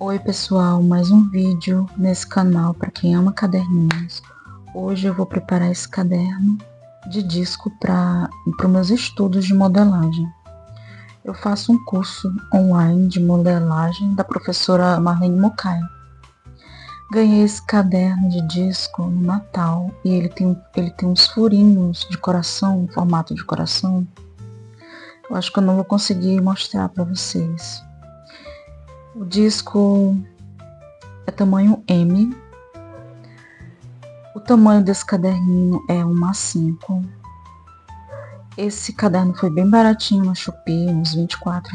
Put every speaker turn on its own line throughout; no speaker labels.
Oi pessoal, mais um vídeo nesse canal para quem ama caderninhos. Hoje eu vou preparar esse caderno de disco para os meus estudos de modelagem. Eu faço um curso online de modelagem da professora Marlene Mocaia. Ganhei esse caderno de disco no Natal e ele tem uns furinhos de coração, em formato de coração. Eu acho que eu não vou conseguir mostrar para vocês. O disco é tamanho M. O tamanho desse caderninho é 1:5. Esse caderno foi bem baratinho na Shopee, uns R$ 24.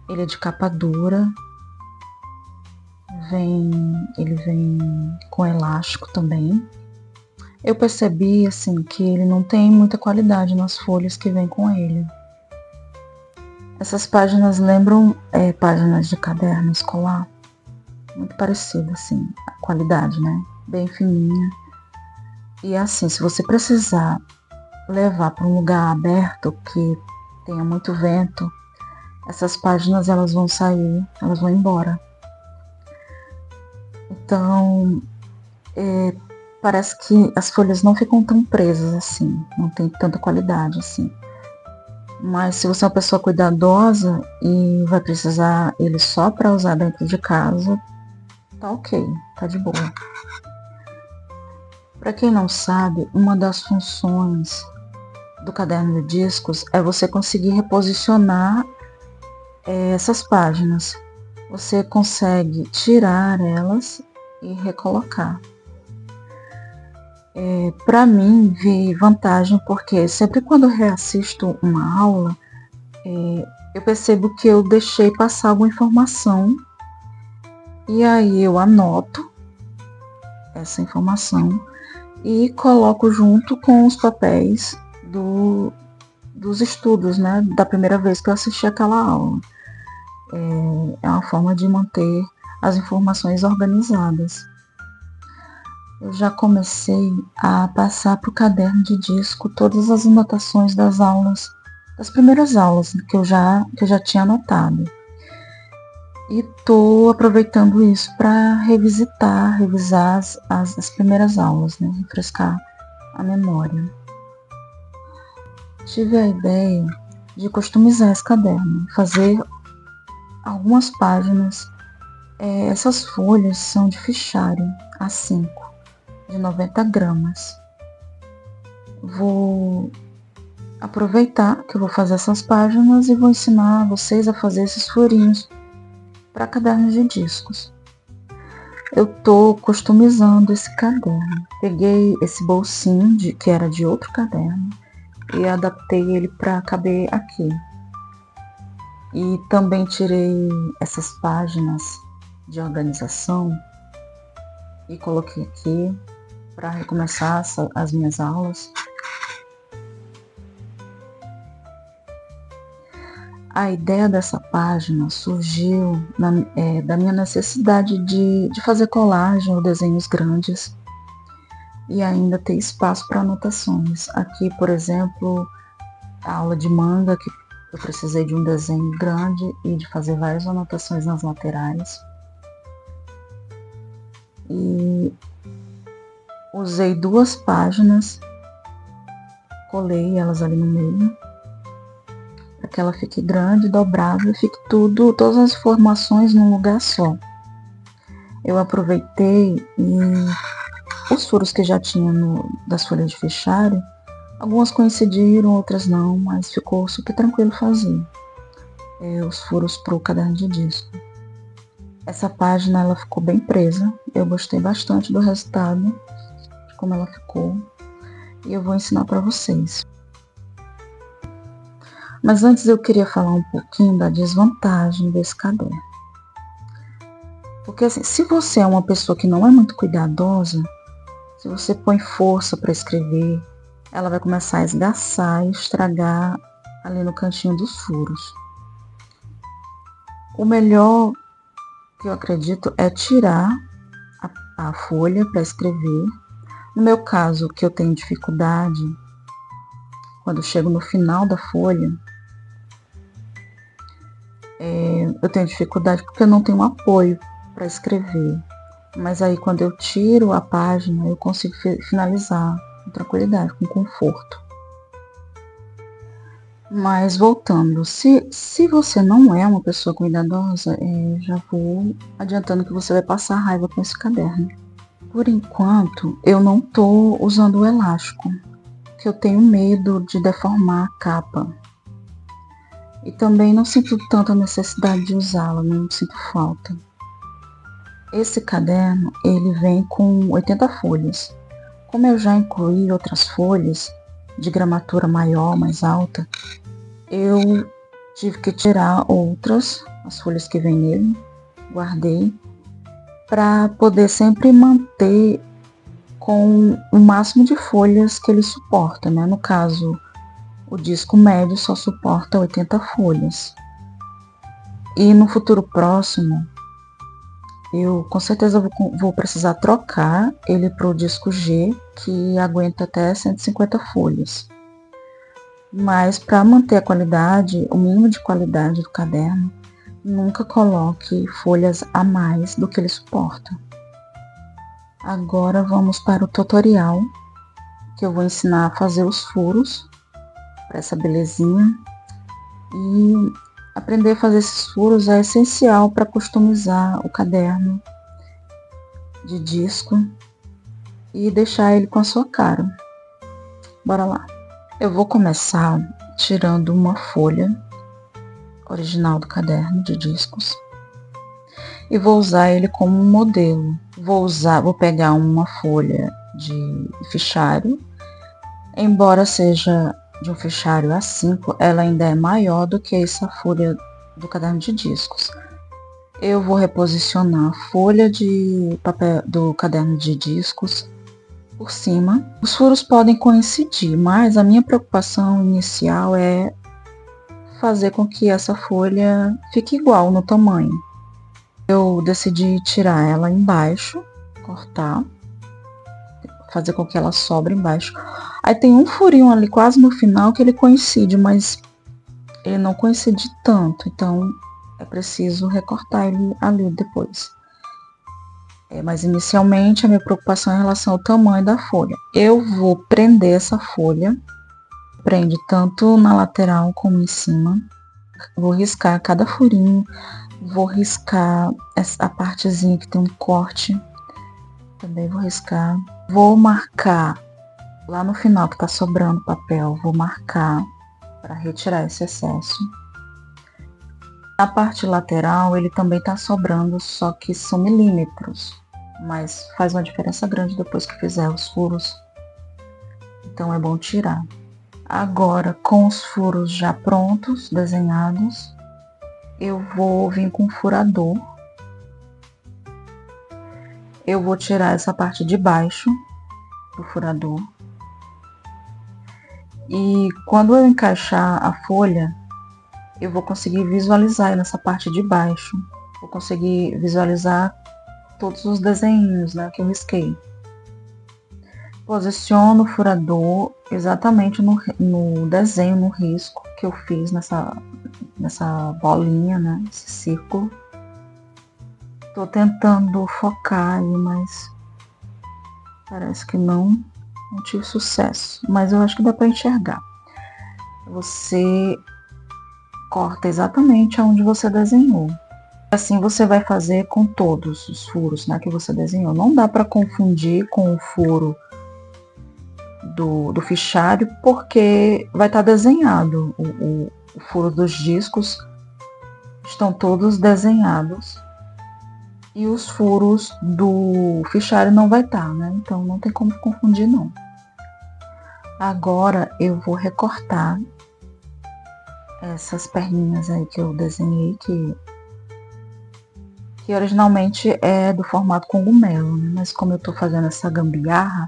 Ele é de capa dura. Ele vem com elástico também. Eu percebi assim que ele não tem muita qualidade nas folhas que vem com ele. Essas páginas lembram páginas de caderno escolar. Muito parecido assim, a qualidade, né? Bem fininha. E assim, se você precisar levar para um lugar aberto que tenha muito vento, essas páginas elas vão sair, elas vão embora. Então, parece que as folhas não ficam tão presas assim, não tem tanta qualidade assim. Mas se você é uma pessoa cuidadosa e vai precisar ele só para usar dentro de casa, tá ok, tá de boa. Para quem não sabe, uma das funções do caderno de discos é você conseguir reposicionar essas páginas. Você consegue tirar elas e recolocar. Para mim, vi vantagem porque sempre quando eu reassisto uma aula, eu percebo que eu deixei passar alguma informação e aí eu anoto essa informação e coloco junto com os papéis dos estudos, né, da primeira vez que eu assisti aquela aula. É uma forma de manter as informações organizadas. Eu já comecei a passar para o caderno de disco todas as anotações das aulas, das primeiras aulas que eu já tinha anotado. E estou aproveitando isso para revisar as primeiras aulas, né, refrescar a memória. Tive a ideia de customizar esse caderno, fazer algumas páginas. Essas folhas são de fichário A5, de 90 gramas. Vou aproveitar que eu vou fazer essas páginas e vou ensinar vocês a fazer esses furinhos para cadernos de discos. Eu estou customizando esse caderno. Peguei esse bolsinho que era de outro caderno e adaptei ele para caber aqui. E também tirei essas páginas de organização e coloquei aqui para recomeçar as minhas aulas. A ideia dessa página surgiu da minha necessidade de fazer colagem ou desenhos grandes e ainda ter espaço para anotações. Aqui, por exemplo, a aula de manga, que eu precisei de um desenho grande e de fazer várias anotações nas laterais. E usei 2 páginas, colei elas ali no meio, para que ela fique grande, dobrável e fique todas as informações num lugar só. Eu aproveitei e os furos que já tinha das folhas de fichário, algumas coincidiram, outras não, mas ficou super tranquilo fazer os furos para o caderno de disco. Essa página ela ficou bem presa, eu gostei bastante do resultado, de como ela ficou, e eu vou ensinar para vocês. Mas antes eu queria falar um pouquinho da desvantagem desse caderno. Porque assim, se você é uma pessoa que não é muito cuidadosa, se você põe força para escrever, ela vai começar a esgaçar e estragar ali no cantinho dos furos. O melhor que eu acredito é tirar a folha para escrever. No meu caso, que eu tenho dificuldade, quando eu chego no final da folha, eu tenho dificuldade porque eu não tenho apoio para escrever. Mas aí quando eu tiro a página, eu consigo finalizar com tranquilidade, com conforto. Mas voltando, se você não é uma pessoa cuidadosa, já vou adiantando que você vai passar raiva com esse caderno. Por enquanto, eu não estou usando o elástico, porque eu tenho medo de deformar a capa. E também não sinto tanta necessidade de usá-la, não sinto falta. Esse caderno, ele vem com 80 folhas. Como eu já incluí outras folhas de gramatura maior, mais alta, eu tive que tirar outras, as folhas que vem nele, guardei, para poder sempre manter com o máximo de folhas que ele suporta, né? No caso, o disco médio só suporta 80 folhas. E no futuro próximo, eu com certeza vou precisar trocar ele para o disco G, que aguenta até 150 folhas. Mas para manter a qualidade, o mínimo de qualidade do caderno, nunca coloque folhas a mais do que ele suporta. Agora vamos para o tutorial, que eu vou ensinar a fazer os furos para essa belezinha. E aprender a fazer esses furos é essencial para customizar o caderno de disco e deixar ele com a sua cara. Bora lá! Eu vou começar tirando uma folha original do caderno de discos e vou usar ele como um modelo. Vou pegar uma folha de fichário, embora seja de um fichário A5, ela ainda é maior do que essa folha do caderno de discos. Eu vou reposicionar a folha de papel do caderno de discos por cima. Os furos podem coincidir, mas a minha preocupação inicial é fazer com que essa folha fique igual no tamanho. Eu decidi tirar ela embaixo, cortar, fazer com que ela sobre embaixo. Aí tem um furinho ali quase no final que ele coincide, mas ele não coincide tanto, então é preciso recortar ele ali depois. Mas inicialmente a minha preocupação é em relação ao tamanho da folha. Eu vou prender essa folha, prende tanto na lateral como em cima. Vou riscar cada furinho, vou riscar a partezinha que tem um corte, também vou riscar. Vou marcar lá no final que tá sobrando papel, vou marcar para retirar esse excesso. Na parte lateral ele também tá sobrando, só que são milímetros, mas faz uma diferença grande depois que fizer os furos, então é bom tirar. Agora, com os furos já prontos, desenhados, eu vou vir com um furador. Eu vou tirar essa parte de baixo do furador. E quando eu encaixar a folha, eu vou conseguir visualizar nessa parte de baixo. Vou conseguir visualizar todos os desenhos, né, que eu risquei. Posiciono o furador exatamente no desenho, no risco que eu fiz nessa bolinha, né, esse círculo. Tô tentando focar aí, mas parece que não tive sucesso. Mas eu acho que dá para enxergar. Você corta exatamente aonde você desenhou. Assim você vai fazer com todos os furos, né, que você desenhou. Não dá para confundir com o furo do fichário, porque vai estar desenhado. O furo dos discos estão todos desenhados. E os furos do fichário não vai estar, né? Então não tem como confundir, não. Agora eu vou recortar essas perninhas aí que eu desenhei, que originalmente é do formato cogumelo, né? Mas como eu tô fazendo essa gambiarra,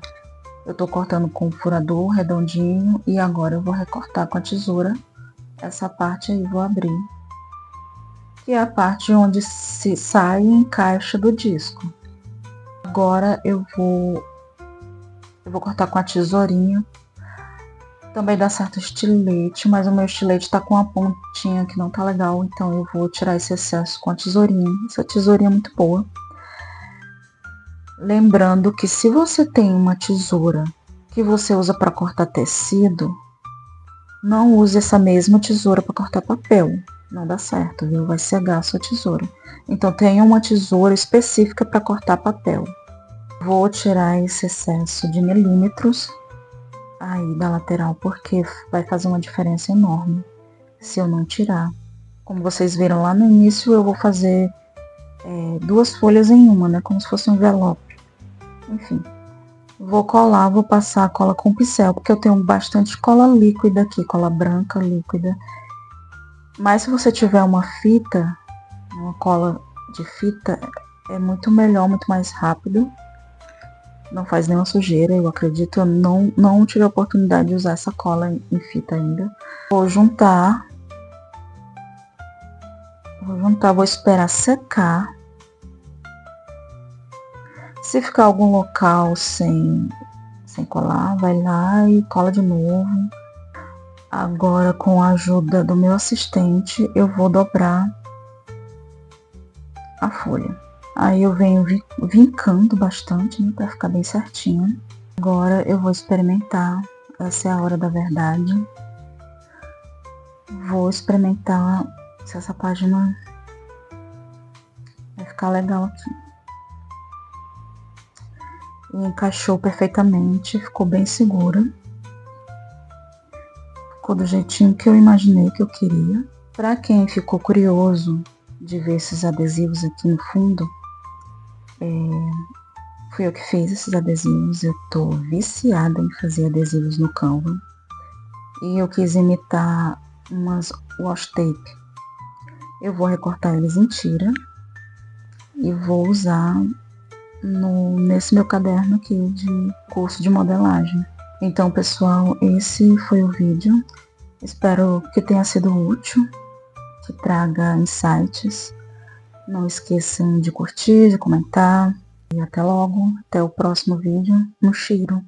eu tô cortando com o furador redondinho e agora eu vou recortar com a tesoura essa parte aí, vou abrir. Que é a parte onde se sai e encaixa do disco. Agora eu vou cortar com a tesourinha Também dá certo estilete, mas o meu estilete tá com uma pontinha que não tá legal, então eu vou tirar esse excesso com a tesourinha. Essa tesourinha é muito boa. Lembrando que se você tem uma tesoura que você usa para cortar tecido, não use essa mesma tesoura para cortar papel. Não dá certo, viu? Vai cegar a sua tesoura. Então tenha uma tesoura específica para cortar papel. Vou tirar esse excesso de milímetros aí da lateral, porque vai fazer uma diferença enorme se eu não tirar. Como vocês viram lá no início, eu vou fazer 2 folhas em uma, né? Como se fosse um envelope. Enfim, vou colar, vou passar a cola com pincel, porque eu tenho bastante cola líquida aqui, cola branca líquida. Mas se você tiver uma fita, uma cola de fita, é muito melhor, muito mais rápido. Não faz nenhuma sujeira, eu acredito. Eu não tive a oportunidade de usar essa cola em fita ainda. Vou juntar, vou esperar secar. Se ficar algum local sem colar, vai lá e cola de novo. Agora, com a ajuda do meu assistente, eu vou dobrar a folha. Aí eu venho vincando bastante, né, pra ficar bem certinho. Agora eu vou experimentar. Essa é a hora da verdade. Vou experimentar se essa página vai ficar legal aqui. E encaixou perfeitamente, ficou bem segura. Ficou do jeitinho que eu imaginei que eu queria. Para quem ficou curioso de ver esses adesivos aqui no fundo, fui eu que fiz esses adesivos. Eu tô viciada em fazer adesivos no Canva. E eu quis imitar umas washi tape. Eu vou recortar eles em tira e vou usar nesse meu caderno aqui de curso de modelagem. Então, pessoal, esse foi o vídeo. Espero que tenha sido útil, que traga insights. Não esqueçam de curtir, de comentar. E até logo, até o próximo vídeo. Um cheiro!